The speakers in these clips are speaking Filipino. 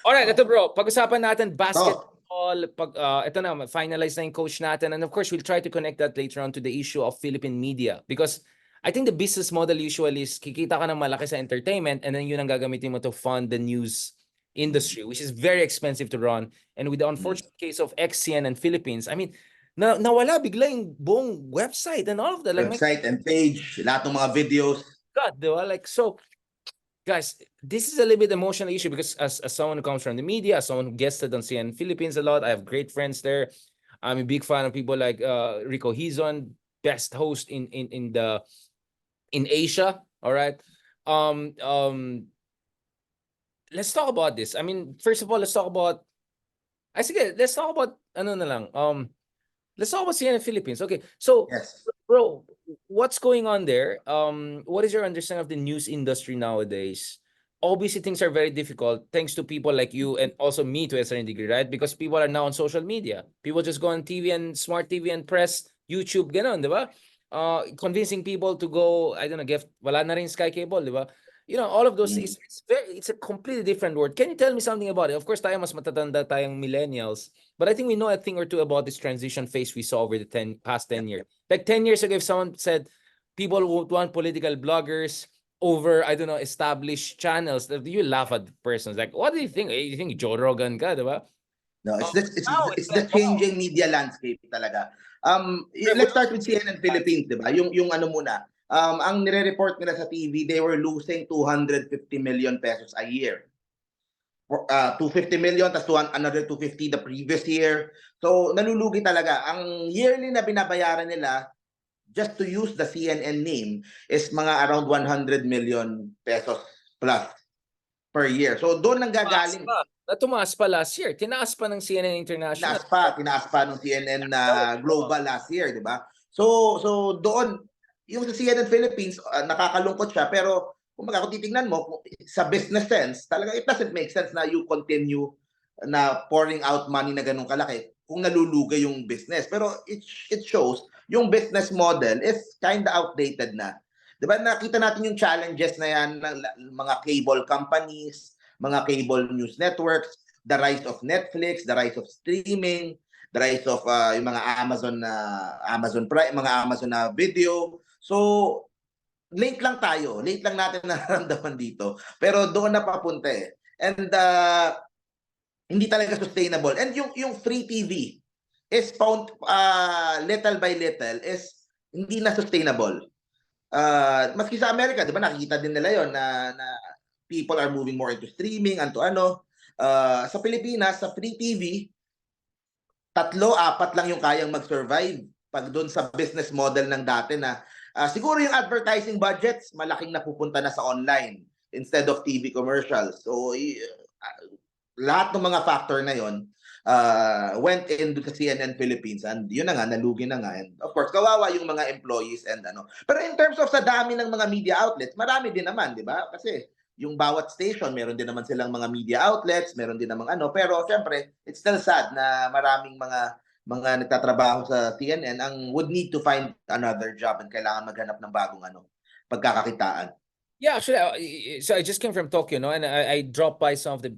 Alright, ito bro, pag-usapan natin So, basketball, ito na, finalize na yung coach natin, and of course, we'll try to connect that later on to the issue of Philippine media, because I think the business model usually is kikita ka ng malaki sa entertainment and then yun ang gagamitin mo to fund the news industry, which is very expensive to run. And with the unfortunate case of XCN and Philippines, I mean, nawala bigla yung buong website and all of that. Like, my website and page, lahat ng mga videos. God, diba? Like, so, guys, this is a little bit emotional issue because as someone who comes from the media, as someone who guested on CNN Philippines a lot, I have great friends there. I'm a big fan of people like Rico Hizon, best host in Asia. All right. Um, um, let's talk about this. I mean, first of all, let's talk about. Let's talk about ano na lang. Let's talk about CNN Philippines. Okay, so Yes. bro, what's going on there? What is your understanding of the news industry nowadays? Obviously, things are very difficult thanks to people like you and also me to a certain degree, right? Because people are now on social media. People just go on TV and smart TV and press YouTube, ganon, di ba? Convincing people to go, I don't know, wala na rin Sky Cable, di ba? You know, all of those things, it's a completely different world. Can you tell me something about it? Of course, tayo mas matatanda tayong millennials, but I think we know a thing or two about this transition phase we saw over the past 10 years. Like 10 years ago, if someone said people would want political bloggers over, I don't know, established channels, you laugh at the person. Like, what do you think? You think Joe Rogan ka, diba? No, Now it's it's the like, wow. changing media landscape talaga. Let's start with CNN Philippines, 'di ba? Yung ano muna. Ang nire-report nila sa TV, they were losing 250 million pesos a year. 250 million tas another 250 the previous year. So nalulugi talaga. Ang yearly na binabayaran nila just to use the CNN name is mga around 100 million pesos plus per year. So doon nang gagaling. Tumaas pa last year. Tinaas pa ng CNN International. Tinaas pa ng CNN na Global last year, di ba? So doon, yung sa CNN Philippines, nakakalungkot siya, pero kung titingnan mo, sa business sense, talaga it doesn't make sense na you continue na pouring out money na ganun kalaki kung nalulugay yung business. Pero it shows yung business model is kind of outdated na. Di ba? Nakita natin yung challenges na yan ng mga cable companies, mga cable news networks, the rise of Netflix, the rise of streaming, the rise of yung mga Amazon Prime, mga Amazon na video. So late lang natin nararamdaman dito. Pero doon na papunta eh. And hindi talaga sustainable. And yung free TV is found little by little is hindi na sustainable. Maski sa Amerika, 'di ba nakikita din nila 'yon na people are moving more into streaming, anto ano. Sa Pilipinas, sa free TV, 3, 4 lang yung kayang mag-survive pag doon sa business model ng dati na siguro yung advertising budgets malaking napupunta na sa online instead of TV commercials. So lahat ng mga factor na yon went into sa CNN Philippines and yun na nga, nalugi na nga. And of course, kawawa yung mga employees and ano. Pero in terms of sa dami ng mga media outlets, marami din naman, di ba? Kasi yung bawat station, meron din naman silang mga media outlets, meron din namang ano. Pero syempre, it's still sad na maraming mga nagtatrabaho sa CNN ang would need to find another job and kailangan maghanap ng bagong pagkakakitaan. Yeah, actually, so I just came from Tokyo, no, and I dropped by some of the,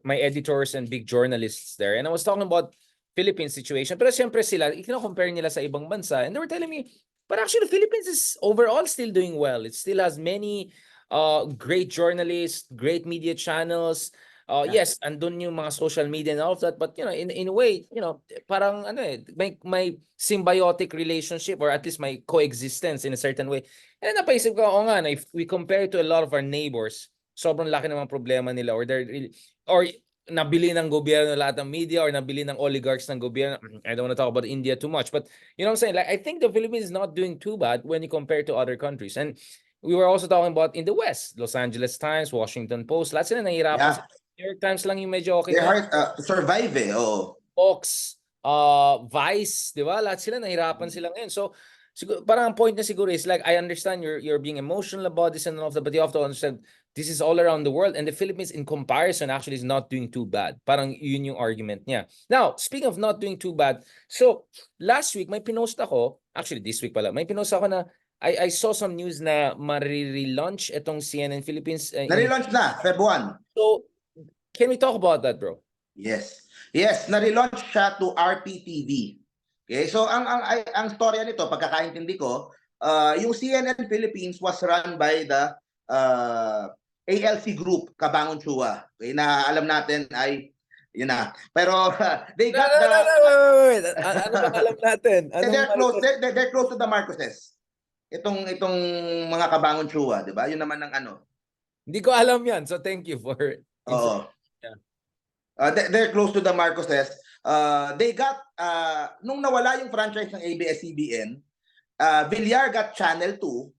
my editors and big journalists there, and I was talking about Philippines situation. Pero siyempre sila, i-compare nila sa ibang bansa, and they were telling me, but actually, the Philippines is overall still doing well. It still has many great journalists, great media channels. Yes, andun yung mga social media and all of that, but in a way, parang may symbiotic relationship or at least may coexistence in a certain way. And napaisip ko, nga, if we compare it to a lot of our neighbors, sobrang laki ng mga problema nila or nabili ng gobyerno lahat ng media or nabili ng oligarchs ng gobyerno. I don't want to talk about India too much, but you know what I'm saying? Like, I think the Philippines is not doing too bad when you compare to other countries. And we were also talking about in the West, Los Angeles Times, Washington Post, lahat sila nahihirapan. Yeah. New York Times lang yung medyo okay. They're hard to survive eh. Oh. Fox, Vice, di ba? Lahat sila nahirapan sila ngayon. So, siguro, parang ang point na siguro is like, I understand you're being emotional about this and all of that, but you have to understand this is all around the world and the Philippines in comparison actually is not doing too bad. Parang yun yung argument niya. Now, speaking of not doing too bad, so last week may pinost ako, actually this week pala, may pinost ako na I saw some news na mari-relaunch itong CNN Philippines. Na-relaunch na, Feb 1. So, Can we talk about that, bro? Yes. Yes, na-relaunch siya to RPTV. Okay, so ang storya nito, pagkakaintindi ko, yung CNN Philippines was run by the ALC Group, Kabangon Chua. Okay, na alam natin ay yun na. Pero they No, got no, the no, no, wait. Ano bang alam natin? Anong they're close Marcos? they're close to the Marcoses. Itong mga Kabangon Chua, 'di ba? Yun naman ang ano. Hindi ko alam yan. So thank you for Oo. information. Yeah. They're close to the Marcoses. They got nung nawala yung franchise ng ABS-CBN, Villar got Channel 2,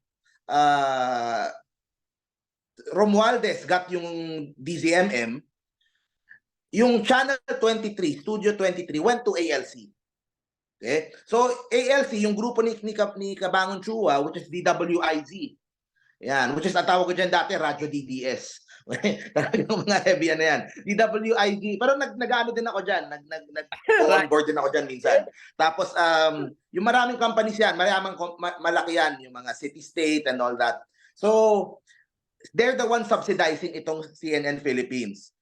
Romualdez got yung DZMM, yung Channel 23, Studio 23 went to ALC. Okay? So ALC, yung grupo ni Kabangon Chua, which is DWIZ. Yan, which is ang tawag ko dyan dati, Radyo DDS. Talagang mga heavy na yan. DWIZ. Pero nag-ano din ako dyan. Nag-on board din ako dyan minsan. Tapos, yung maraming companies yan, malaki yan, yung mga city-state and all that. So, they're the ones subsidizing itong CNN Philippines.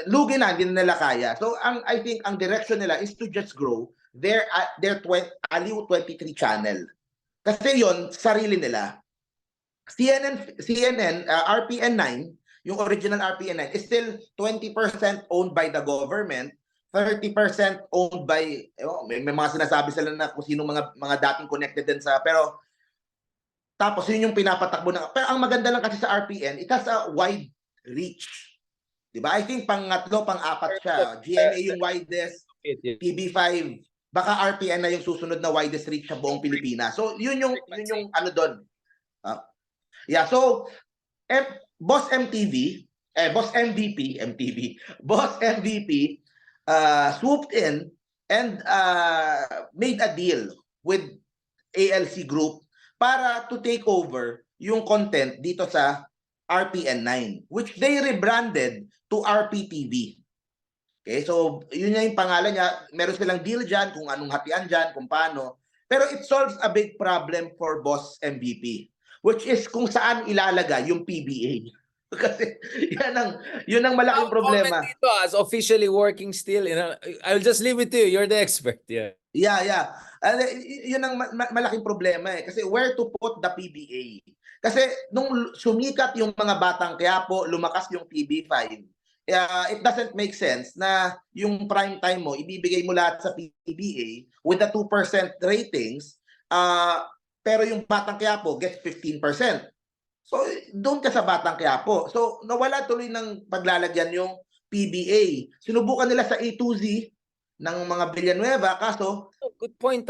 Lugi na, hindi na nila kaya. So, I think, ang direction nila is to just grow their Aliw 23 channel. Kasi yon sarili nila. CNN, RPN9, yung original RPN9 is still 20% owned by the government, 30% owned by, may mga sinasabi sila na kung sino mga dating connected din sa, pero tapos yun yung pinapatakbo na. Pero ang maganda lang kasi sa RPN, it has a wide reach. Diba? I think pang-3, pang-4 siya. GMA yung widest, TV5, baka RPN na yung susunod na widest reach sa buong Pilipinas. So yun yung ano doon. Yeah, so Boss MVP, swooped in and made a deal with ALC Group para to take over yung content dito sa RPN9, which they rebranded to RPTV. Okay, so yun yung pangalan niya. Meron silang deal dyan, kung anong hatian dyan, kung paano. Pero it solves a big problem for Boss MVP, which is kung saan ilalagay yung PBA. Kasi yun ang malaking problema. Dito as officially working still, I'll just leave it to you. You're the expert. Yeah. Yeah. Yun ang malaking problema eh. Kasi where to put the PBA? Kasi nung sumikat yung mga Batang Quiapo, lumakas yung TV5, it doesn't make sense na yung prime time mo, ibibigay mo lahat sa PBA with the 2% ratings, pero yung Batang Quiapo gets 15%. So, doon ka sa Batang Quiapo. So, nawala tuloy ng paglalagyan yung PBA. Sinubukan nila sa A2Z ng mga Villanueva, kaso... Good point,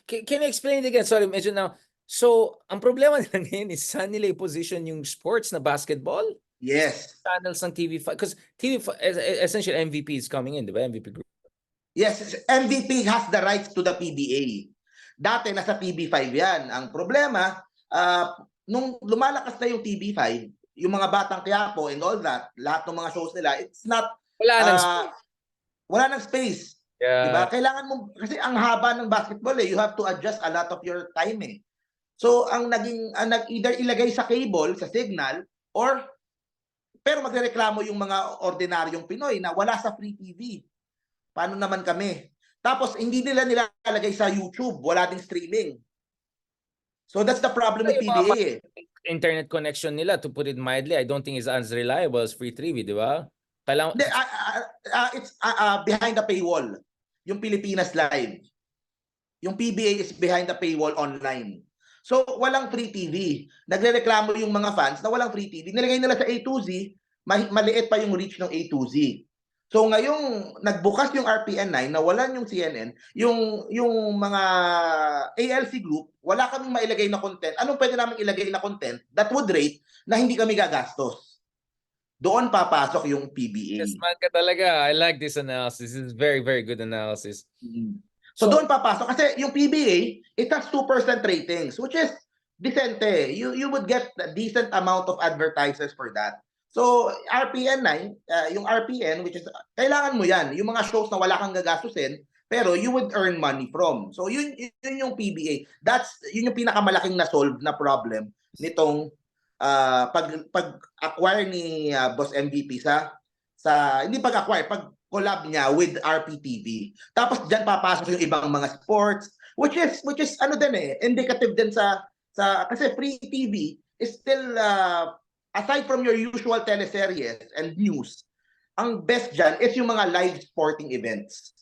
Can you explain it again? Sorry, medyo na... So, ang problema nila ngayon is saan nila i-position yung sports na basketball? Yes. Channels ng TV5. Because TV5, essentially MVP is coming in, di ba? MVP group. Yes, MVP has the rights to the PBA. Dati nasa TV5 yan. Ang problema, nung lumalakas na yung TV5, yung mga Batang Quiapo and all that, lahat ng mga shows nila, it's not... Wala nang space. Yeah. Diba? Kailangan mo, kasi ang haba ng basketball you have to adjust a lot of your time So, ang either ilagay sa cable, sa signal, pero magrereklamo yung mga ordinaryong Pinoy na wala sa free TV. Paano naman kami? Tapos, hindi nila nilalagay sa YouTube. Wala ding streaming. So, that's the problem with PBA Internet connection nila, to put it mildly, I don't think is as reliable as free TV, di ba? It's behind the paywall. Yung Pilipinas Live. Yung PBA is behind the paywall online. So, walang free TV. Nagrereklamo yung mga fans na walang free TV. Nilagay nila sa A2Z, maliit pa yung reach ng A2Z. So, ngayong nagbukas yung RPN9, nawalan yung CNN, yung mga ALC Group, wala kaming mailagay na content. Anong pwede namin ilagay na content that would rate na hindi kami gagastos? Doon papasok yung PBA. Yes, man ka talaga. I like this analysis. This is very, very good analysis. So doon papasok. Kasi yung PBA, it has 2% ratings, which is decente. You would get a decent amount of advertisers for that. So RPN9, yung RPN, which is, kailangan mo yan. Yung mga shows na wala kang gagastusin, pero you would earn money from. So yun yung PBA. Yun yung pinakamalaking na-solve na problem nitong pag-acquire ni Boss MVP sa hindi pag-acquire, pag-collab niya with RPTV. Tapos diyan papasok yung ibang mga sports, which is ano din indicative din sa kasi free TV is still aside from your usual teleseries and news, ang best diyan is yung mga live sporting events.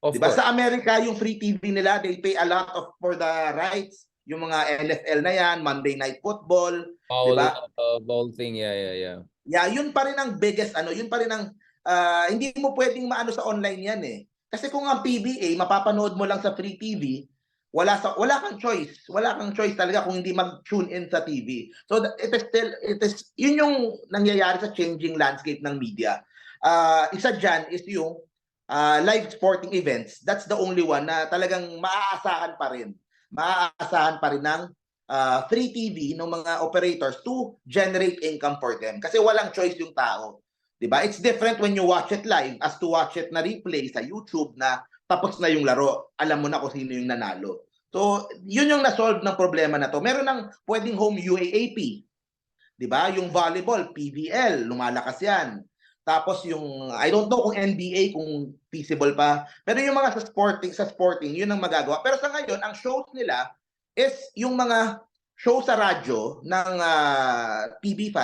Of 'Di ba? course. Sa Amerika yung free TV nila, they pay a lot of for the rights, yung mga NFL na yan, Monday Night Football, 'di Bowl, ba? bowl thing, yeah. Yeah, yun pa rin ang biggest yun pa rin ang hindi mo pwedeng maano sa online yan eh. Kasi kung ang PBA mapapanood mo lang sa free TV, wala kang choice. Wala kang choice talaga kung hindi mag-tune in sa TV. So it is yun yung nangyayari sa changing landscape ng media. Isa diyan is yung live sporting events. That's the only one na talagang maaasahan pa rin. Maaasahan pa rin ng free TV ng mga operators to generate income for them. Kasi walang choice yung tao. Diba? It's different when you watch it live as to watch it na replay sa YouTube na tapos na yung laro. Alam mo na kung sino yung nanalo. So, yun yung na-solve ng problema na to. Meron ng pwedeng home UAAP. Diba? Yung volleyball, PVL, lumalakas yan. Tapos yung, I don't know kung NBA, kung feasible pa. Pero yung mga sa sporting, yun ang magagawa. Pero sa ngayon, ang shows nila is yung mga show sa radyo ng TV5,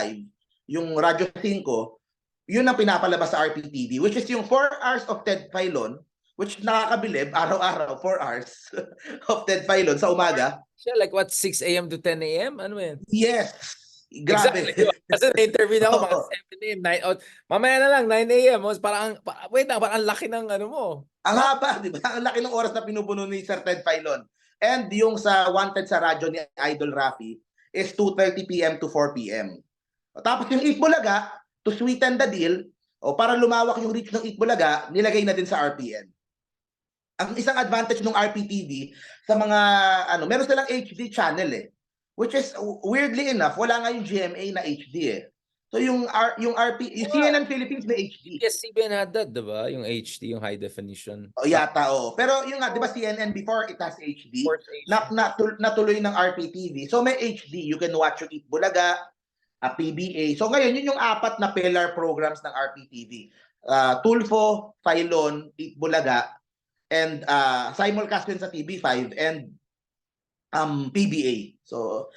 yung Radyo 5, yun ang pinapalabas sa RPTV, which is yung 4 hours of Ted Filon, which nakakabilib, araw-araw, 4 hours of Ted Filon sa umaga. Siya, like what, 6 a.m. to 10 a.m.? Ano yan? Yes, grabe. Exactly. Diba? Kasi na-interview na ako mga 7 a.m. 9, mamaya na lang, 9 a.m. Wait na, parang ang laki ng ano mo. Ang haba, di ba? Ang laki ng oras na pinupuno ni Sir Ted Filon. And yung sa Wanted sa radyo ni Idol Rafi is 2:30 p.m. to 4 p.m. Tapos yung Itbulaga, to sweeten the deal, para lumawak yung reach ng Itbulaga, nilagay na din sa RPN. Ang isang advantage ng RPTV sa mga meron silang HD channel which is weirdly enough, wala nga yung GMA na HD So yung CNN Philippines may HD. ABS-CBN had that, diba? Yung HD, yung high definition. Yata Pero yung nga, 'di ba CNN before it has HD, natuloy ng RPTV. So may HD, you can watch yung Itbulaga, PBA. So ngayon, yun yung 4 na pillar programs ng RPTV. Tulfo, Filon, Itbulaga, and simulcast yun sa TV5 and PBA. So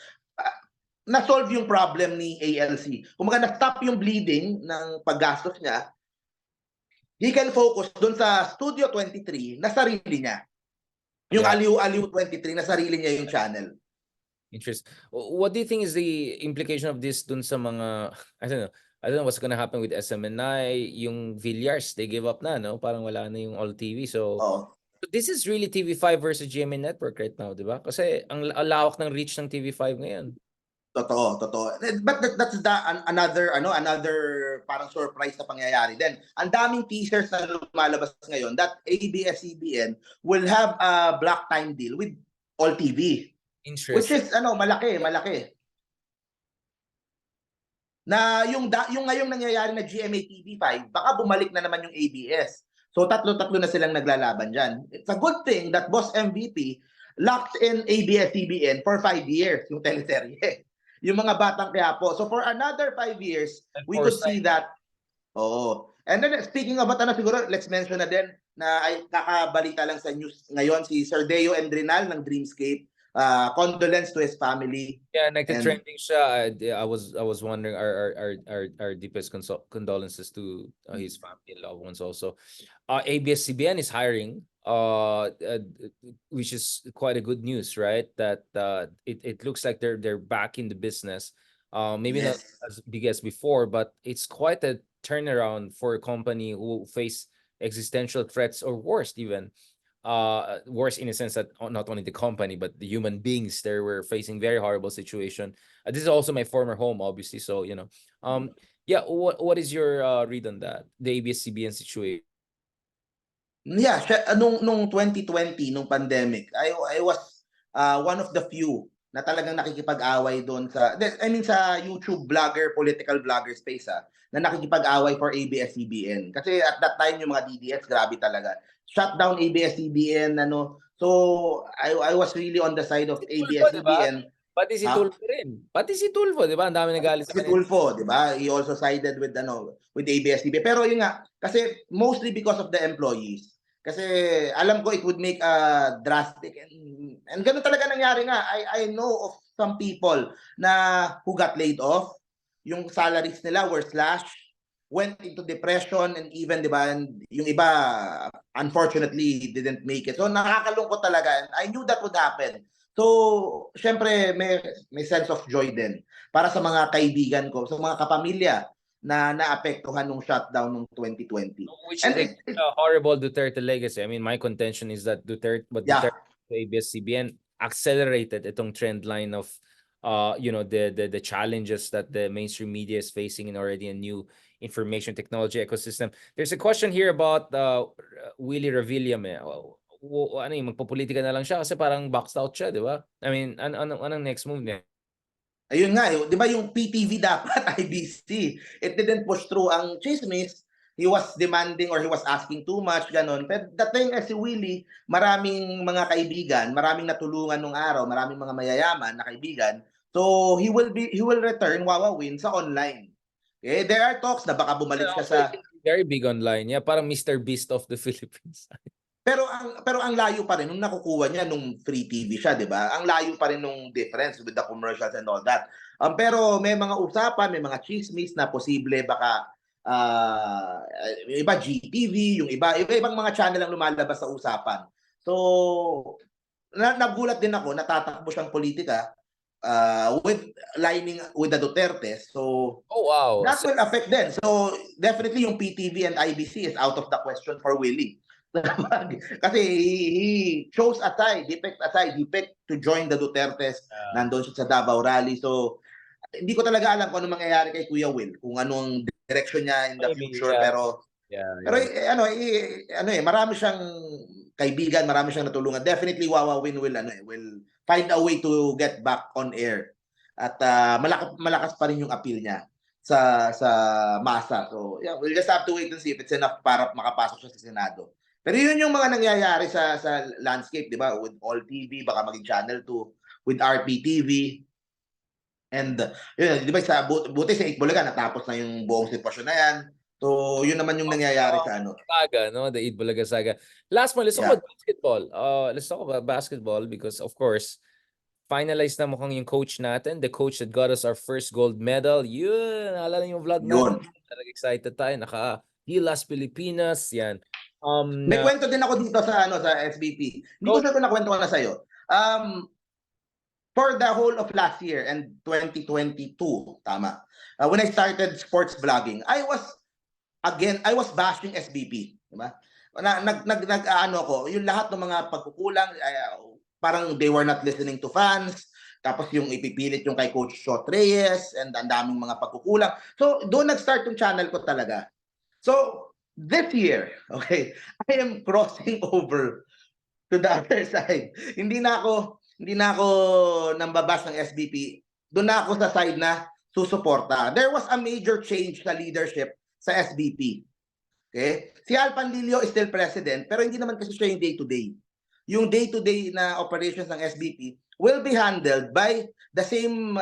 na-solve yung problem ni ALC. Kumaga na-stop yung bleeding ng paggastos niya. He can focus doon sa Studio 23 na sarili niya. Yung Aliw-Aliw 23 na sarili niya yung channel. Interest. What do you think is the implication of this dun sa mga, I don't know what's gonna happen with SMNI, yung Villars, they give up na, no? Parang wala na yung All TV. So, this is really TV5 versus GMA Network right now, di ba? Kasi ang lawak ng reach ng TV5 ngayon. Totoo. But that's another parang surprise na pangyayari din. Ang daming teasers na lumalabas ngayon that ABS-CBN will have a block time deal with All TV. Which is malaki. Na yung ngayong nangyayari na GMA TV5, baka bumalik na naman yung ABS. So tatlo-tatlo na silang naglalaban diyan. It's a good thing that Boss MVP locked in ABS-CBN for 5 years yung teleserye. Yung mga Batang Quiapo. So for another 5 years, we could see that. And then speaking of siguro let's mention na din na ay kakabalita lang sa news ngayon si Sir Deo Endrinal ng Dreamscape. Condolence to his family. Yeah, nagka-trending siya. I was wondering our deepest condolences to his family and loved ones also. ABS-CBN is hiring, which is quite a good news, right? That it looks like they're back in the business. Maybe not as big as before, but it's quite a turnaround for a company who face existential threats or worse even. Worse in a sense that not only the company but the human beings there were facing very horrible situation. This is also my former home, obviously. So yeah. What is your read on that, the ABS-CBN situation? Yeah, nung 2020 nung pandemic, I was one of the few na talagang nakikipag-away doon sa YouTube blogger, political blogger space na nakikipag-away for ABS-CBN. Kasi at that time yung mga DDS grabe talaga. Shut down ABS-CBN So I was really on the side of ABS-CBN. Pati si Ha? Tulfo rin. Pati si Tulfo, di ba? Ang dami nagalit sa Si kanya. Tulfo, di ba? He also sided with with ABS-CBN. Pero yun nga, kasi mostly because of the employees. Kasi alam ko it would make a drastic and ganun talaga nangyari nga. I know of some people na who got laid off. Yung salaries nila were slashed, went into depression, and even, di ba, yung iba unfortunately didn't make it. So nakakalungkot talaga. And I knew that would happen. So, syempre may sense of joy din para sa mga kaibigan ko, sa mga kapamilya na naapektuhan nung shutdown nung 2020. Which And is a horrible Duterte legacy. I mean, my contention is that Duterte yeah, ABS-CBN accelerated itong trend line of the challenges that the mainstream media is facing in already a new information technology ecosystem. There's a question here about Willie Revillame. Ano yung magpopolitika na lang siya kasi parang boxed out siya, di ba? I mean, anong next move niya? ayun nga, di ba yung PTV dapat, IBC, it didn't push through ang chismis. He was demanding or he was asking too much, ganon. Pero the thing is, si Willie, maraming mga kaibigan, maraming natulungan nung araw, maraming mga mayayaman na kaibigan. So, he will return wawawin sa online. Okay? There are talks na baka bumalik siya Also, sa very big online. Yeah, parang Mr. Beast of the Philippines. pero ang layo pa rin nung nakukuha niya nung free TV siya, 'di ba? Ang layo pa rin nung difference with the commercials and all that. Pero may mga usapan, may mga chismis na posible baka yung iba GTV, yung iba-ibang mga channel ang lumalabas sa usapan. So, nagulat din ako, natatakbo siyang politika with lining with the Duterte. So, Oh, wow. that will affect them. So, definitely yung PTV and IBC is out of the question for Willie. Kasi he chose aside, he picked to join the Dutertes. Nandun siya sa Davao Rally. So, hindi ko talaga alam kung ano mangyayari kay Kuya Will, kung anong direction niya in the Maybe, future. Pero marami siyang kaibigan, marami siyang natulungan. Definitely Wawawin will find a way to get back on air. At malakas pa rin yung appeal niya sa masa. So, yeah, we'll just have to wait and see if it's enough para makapasok siya sa Senado. Pero yun yung mga nangyayari sa landscape, 'di ba? With All TV, baka maging Channel 2, with RPTV. And yun, 'di ba, buti sa 8 Bulaga natapos na yung buong sitwasyon na 'yan. So, yun naman yung nangyayari sa ano. Saga, no? The Eid Bulaga saga. Last one, let's talk about basketball. Let's talk about basketball because of course, finalized na mukhang yung coach natin, the coach that got us our first gold medal. Yun, naalala yung vlog natin. Talagang excited tayo. Naka-Gilas Pilipinas, yan. May kwento din ako dito sa SBP. Hindi ko sure kung nakwento ko na sa'yo. For the whole of last year and 2022, tama. When I started sports vlogging, I was bashing SBP, di ba? Ko, yung lahat ng mga pagkukulang, parang they were not listening to fans. Tapos yung ipipilit yung kay Coach Shot Reyes and ang daming mga pagkukulang. So, doon nag-start yung channel ko talaga. So, this year, okay, I am crossing over to the other side. Hindi na ako nambabas ng SBP. Doon na ako sa side na susuporta. There was a major change sa leadership sa SBP. Okay? Si Al Panlilio is still president, pero hindi naman kasi siya yung day-to-day. Yung day-to-day na operations ng SBP will be handled by the same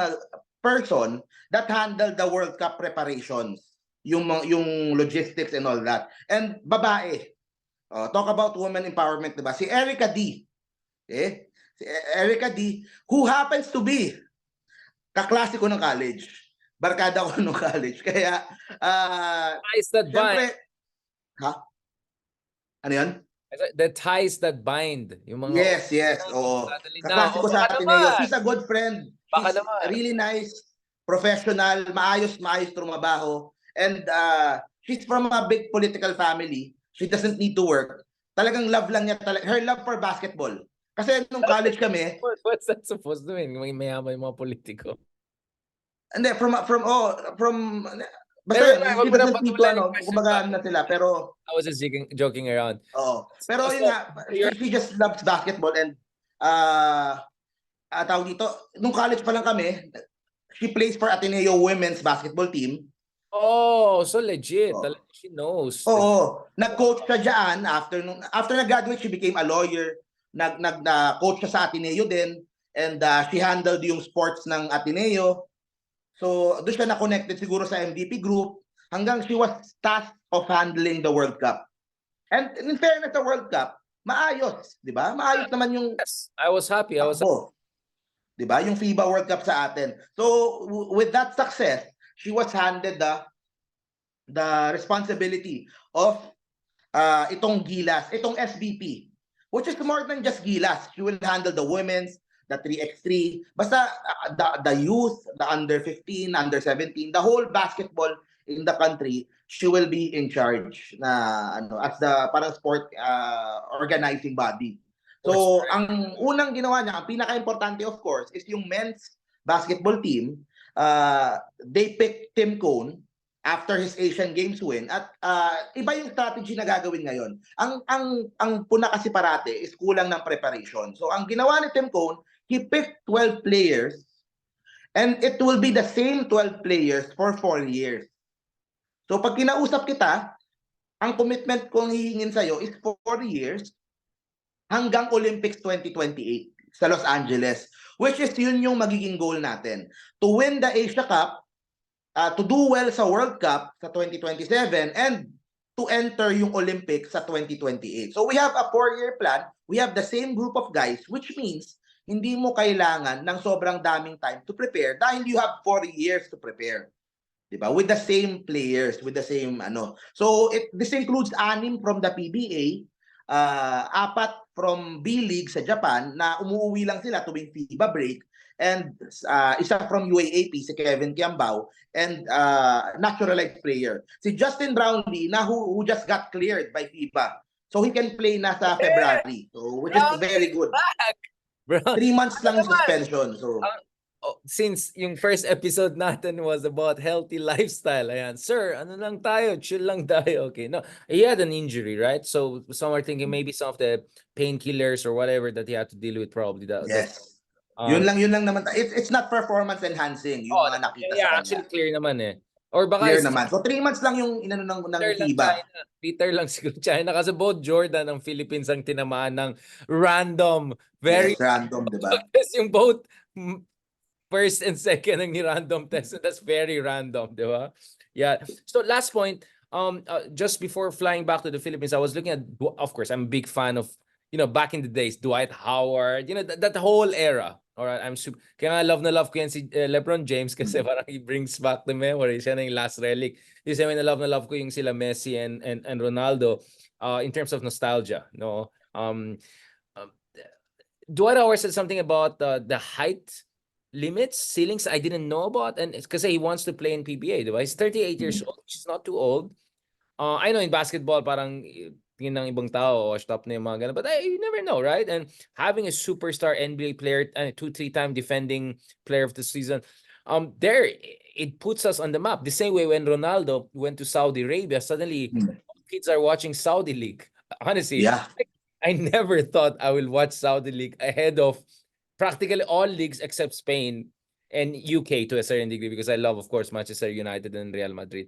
person that handled the World Cup preparations. Yung logistics and all that. And babae. Talk about women empowerment, diba? Si Erica D. Okay? Si Erica D, who happens to be kaklase ko ng college. Barkada ko nung college. Kaya, ties that bind. Ha? Ano yun? The ties that bind. Yung mga Yes. Oo. Kaklase ko sa Ateneo. She's a good friend. She's really nice, professional, maayos trumabaho. And she's from a big political family. She doesn't need to work. Talagang love lang niya. Her love for basketball. Kasi nung college kami... What's that supposed to mean? May mayaman yung mga politiko. Hindi, basta she doesn't need to, kumbaga na sila. Pero... I was just joking around. Oo. Pero yun nga, she just loves basketball and tawag dito, nung college pa lang kami, she plays for Ateneo women's basketball team. Oh, so legit. Talaga she knows. Oo. Nag-coach siya dyan. After nag-graduate, she became a lawyer. Nag-coach siya sa Ateneo din. and she handled yung sports ng Ateneo. So doon siya na-connected siguro sa MVP group hanggang she was tasked of handling the World Cup. And in fairness sa World Cup, maayos, di ba? Maayos naman yung Yes, I was happy. I was takbo, di ba? Yung FIBA World Cup sa atin. So with that success, she was handed the responsibility of itong Gilas, itong SBP, which is more than just Gilas. She will handle the women's, the 3x3, basta the youth, the under 15, under 17, the whole basketball in the country, she will be in charge na as the parang sport organizing body. So, ang unang ginawa niya, ang pinaka-importante of course, is yung men's basketball team. They picked Tim Cone after his Asian Games win at iba yung strategy na gagawin ngayon. Ang puna kasi parate is kulang ng preparation. So ang ginawa ni Tim Cone, he picked 12 players and it will be the same 12 players for 4 years. So pag kinausap kita, ang commitment kong hihingin sa'yo is 4 years hanggang Olympics 2028 sa Los Angeles, which is yun yung magiging goal natin. To win the Asia Cup, to do well sa World Cup sa 2027 and to enter yung Olympics sa 2028. So we have a 4-year plan. We have the same group of guys, which means hindi mo kailangan ng sobrang daming time to prepare dahil you have 4 years to prepare. Diba? With the same players, with the same ano. So this includes 6 from the PBA, 4 from B-League sa Japan na umuwi lang sila tuwing FIBA break, and isa from UAAP, si Kevin Gamboa, and naturalized player. Si Justin Brownlee na who just got cleared by FIBA. So he can play na sa February. So which is very good. Bro, 3 months lang suspension. So since yung first episode natin was about healthy lifestyle, ayan, sir, ano lang tayo, chill lang tayo, okay. No, he had an injury, right? So some are thinking maybe some of the painkillers or whatever that he had to deal with probably. Yes. Yun lang naman. It's not performance enhancing yung mga nakita sa kanya. Actually clear naman eh. Or baka clear naman. So 3 months lang yung inano ng FIBA. Peter lang siguro China kasi both Jordan ng Philippines ang tinamaan ng random, very random, di ba? Yung both first and second ang random test, and that's very random, di ba? Yeah. So last point, just before flying back to the Philippines, I was looking at, of course, I'm a big fan of, back in the days, Dwight Howard, that whole era. All right, kaya nga love na love ko yan si LeBron James kasi parang he brings back the memory. Siya na yung last relic. Yung na love ko yung sila Messi and Ronaldo in terms of nostalgia, no? Dwight Howard said something about the height limits, ceilings I didn't know about, and it's because he wants to play in PBA, diba? He's 38 years old, which is not too old. I know in basketball, parang tingin ng ibang tao, stop na yung mga ganun, but you never know, right? And having a superstar NBA player, 2-3-time defending player of the season, there it puts us on the map. The same way when Ronaldo went to Saudi Arabia, suddenly kids are watching Saudi League. Honestly, yeah. I never thought I will watch Saudi League ahead of practically all leagues except Spain and UK to a certain degree, because I love, of course, Manchester United and Real Madrid.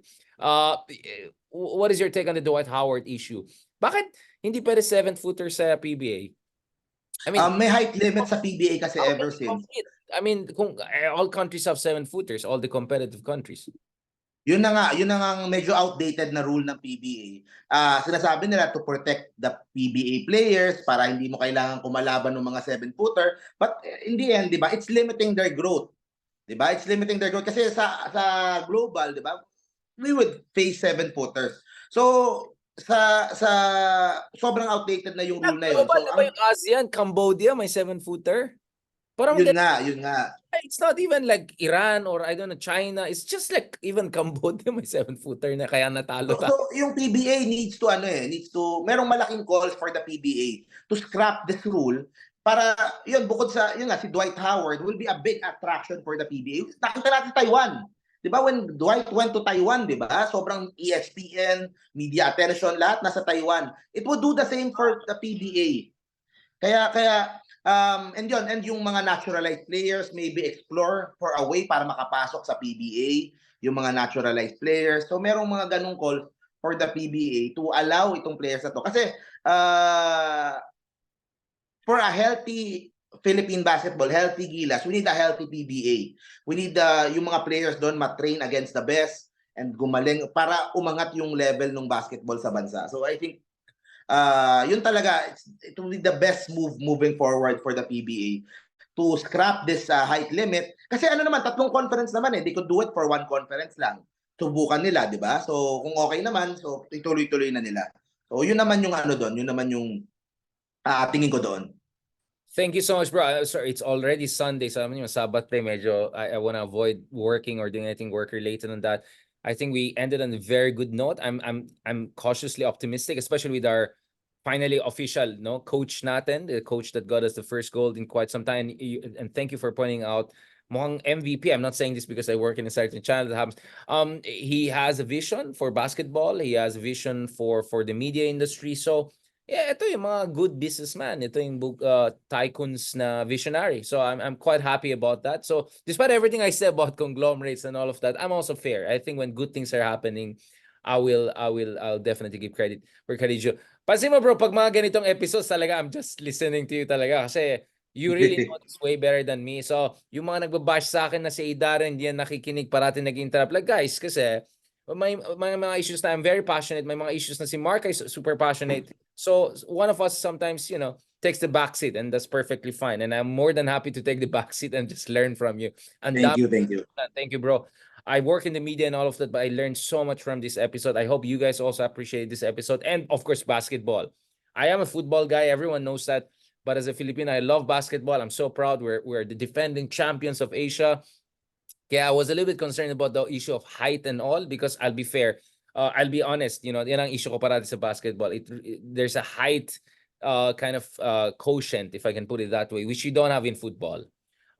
What is your take on the Dwight Howard issue? Bakit hindi pwede 7-footer sa PBA? I mean, may height limit sa PBA kasi ever since. I mean, kung all countries have 7-footers, all the competitive countries. Yun na nga medyo outdated na rule ng PBA. Sinasabi nila to protect the PBA players para hindi mo kailangan kumalaban ng mga 7-footer, but in the end, 'di ba, it's limiting their growth. 'Di ba? It's limiting their growth kasi sa global, 'di ba? We would face 7-footers. So sa sobrang outdated na yung rule na yun. So yung ASEAN, Cambodia may 7-footer? Parang yun nga. It's not even like Iran or I don't know, China. It's just like even Cambodia may 7-footer na kaya natalo tayo. So yung PBA needs to merong malaking calls for the PBA to scrap this rule para yun, bukod sa yun nga, si Dwight Howard will be a big attraction for the PBA. Nakita natin Taiwan. 'Di ba, when Dwight went to Taiwan, 'di ba? Sobrang ESPN, media attention, lahat nasa Taiwan. It would do the same for the PBA. Kaya and yung mga naturalized players maybe explore for a way para makapasok sa PBA, yung mga naturalized players. So merong mga ganung call for the PBA to allow itong players na to. Kasi for a healthy Philippine basketball, healthy Gilas, we need a healthy PBA. We need yung mga players doon matrain against the best and gumaling para umangat yung level ng basketball sa bansa. So I think yun talaga, it will be the best move moving forward for the PBA to scrap this height limit. Kasi ano naman, 3 conference naman eh. They could do it for 1 conference lang. Subukan nila, di ba? So kung okay naman, so ituloy-tuloy na nila. So yun naman yung ano doon, yun naman yung tingin ko doon. Thank you so much, bro. Sorry, it's already Sunday, so alam niyo, Sabat medyo I want to avoid working or doing anything work-related on that. I think we ended on a very good note. I'm cautiously optimistic, especially with our finally official coach natin, the coach that got us the first goal in quite some time. And thank you for pointing out mukhang MVP. I'm not saying this because I work in a certain channel that happens. He has a vision for basketball. He has a vision for the media industry. So yeah, ito yung mga good businessman. Ito yung tycoons na visionary. So I'm quite happy about that. So despite everything I said about conglomerates and all of that, I'm also fair. I think when good things are happening, I'll definitely give credit where credit due. Pansin mo bro, pag mga ganitong episodes talaga, I'm just listening to you talaga kasi you really know this way better than me. So yung mga nagbabash sa akin na si Darren, hindi yan nakikinig, parati nag-interrupt. Like guys, kasi may mga issues na I'm very passionate. May mga issues na si Marc ay super passionate. So one of us sometimes, takes the backseat and that's perfectly fine. And I'm more than happy to take the backseat and just learn from you. And Thank you. Thank you, bro. I work in the media and all of that, but I learned so much from this episode. I hope you guys also appreciate this episode. And of course, basketball. I am a football guy. Everyone knows that. But as a Filipino, I love basketball. I'm so proud. We're the defending champions of Asia. Yeah, I was a little bit concerned about the issue of height and all because I'll be fair. I'll be honest, yan ang issue ko parati sa basketball. There's a height kind of quotient, if I can put it that way, which you don't have in football.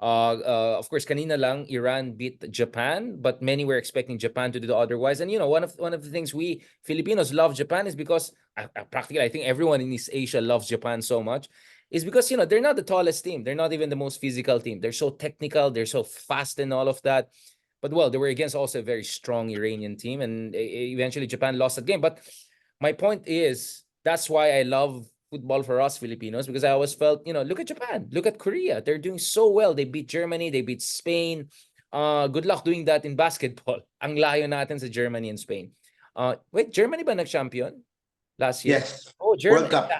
Of course, kanina lang Iran beat Japan, but many were expecting Japan to do otherwise. And one of the things we Filipinos love Japan is because practically I think everyone in East Asia loves Japan so much. Is because they're not the tallest team. They're not even the most physical team. They're so technical. They're so fast and all of that. But well, they were against also a very strong Iranian team, and eventually Japan lost that game. But my point is that's why I love football for us Filipinos, because I always felt, look at Japan, look at Korea. They're doing so well. They beat Germany, they beat Spain. Good luck doing that in basketball. Ang layo natin sa Germany and Spain. Wait, Germany ba nag-champion last year? Yes. Oh, Germany. World Cup.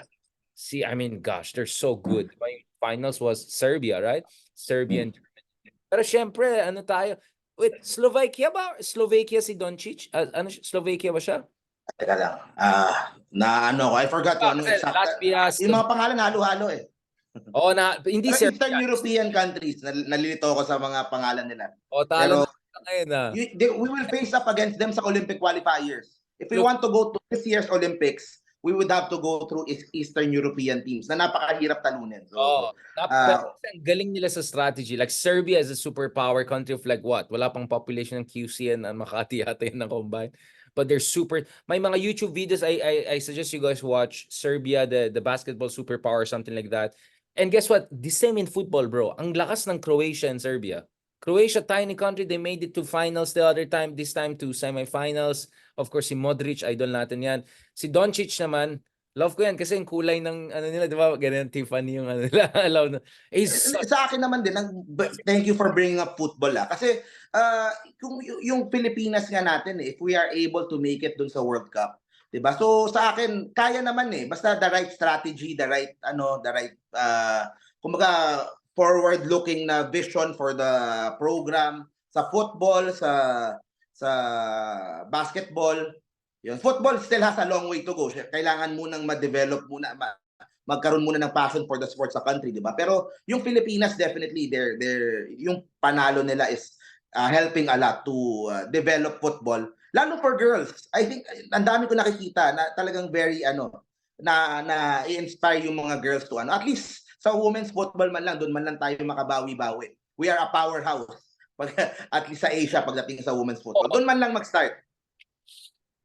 See, I mean, gosh, they're so good. My finals was Serbia, right? Serbia and Germany. Pero syempre, ano tayo? Wait, Slovakia ba? Slovakia si Doncic? Slovakia ba siya? Teka lang. I forgot kung anong exact. Latvia, Yung mga pangalan halo-halo eh. Oo na, hindi Pero Serbia. Eastern European countries, nalilito ko sa mga pangalan nila. O, talo na ngayon na. We will face up against them sa Olympic qualifiers. If we want to go to this year's Olympics, we would have to go through Eastern European teams na napakahirap talunin. So, pero ang galing nila sa strategy. Like Serbia is a superpower country of like what? Wala pang population ng QC and Makati yata yun na combine. But they're super. May mga YouTube videos I suggest you guys watch. Serbia, the basketball superpower, something like that. And guess what? The same in football, bro. Ang lakas ng Croatia and Serbia. Croatia, tiny country, they made it to finals the other time, this time to semifinals. Of course, si Modric, idol natin yan. Si Doncic naman, love ko yan kasi yung kulay ng nila, di ba? Ganyan, Tiffany yung nila. Sa akin naman din, thank you for bringing up football. Kasi kung yung Pilipinas nga natin, if we are able to make it dun sa World Cup, diba? So sa akin, kaya naman basta the right strategy, the right, kumbaga, forward-looking na vision for the program sa football, sa basketball. Yun. Football still has a long way to go. Kailangan munang ma-develop muna, magkaroon muna ng passion for the sport sa country, di ba? Pero yung Pilipinas definitely yung panalo nila is helping a lot to develop football, lalo for girls. I think ang dami ko nakikita na talagang very na i-inspire yung mga girls to at least sa women's football man lang, doon man lang tayo makabawi-bawi. We are a powerhouse. At least sa Asia pagdating sa women's football. Doon man lang mag-start.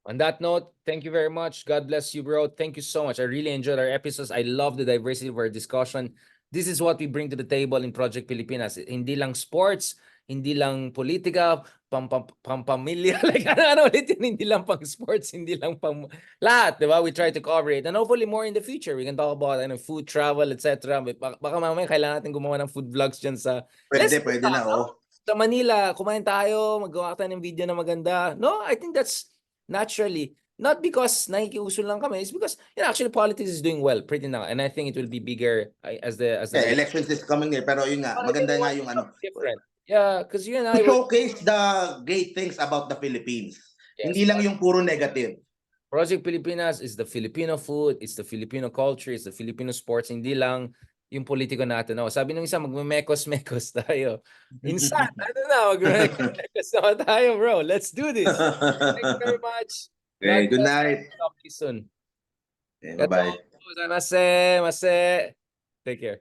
On that note, thank you very much. God bless you, bro. Thank you so much. I really enjoyed our episodes. I love the diversity of our discussion. This is what we bring to the table in Project Pilipinas. Hindi lang sports, hindi lang politika, pampamilya, like ano ulit yun, hindi lang pang sports, hindi lang pang lahat, di ba? We try to cover it and hopefully more in the future. We can talk about food, travel, etc. Baka mamaya kailangan natin gumawa ng food vlogs dyan sa Pwede na, oh. sa Manila, kumain tayo, magawa tayo ng video na maganda. No, I think that's naturally, not because nakikiuso lang kami, it's because actually politics is doing well pretty now, and I think it will be bigger as the Yeah, elections is coming there, pero yun nga, maganda nga yung different. Yeah, because you and to I were showcase the great things about the Philippines. Yes. Hindi lang yung puro negative. Project Pilipinas is the Filipino food, it's the Filipino culture, it's the Filipino sports, hindi lang yung politiko natin. No? Sabi nung isa, magme-mekos-mekos tayo. Insan, ano na, magme-mekos naman tayo, bro. Let's do this. Thank you very much. Okay, good night. Talk to you soon. Okay, bye-bye. Mase. Take care.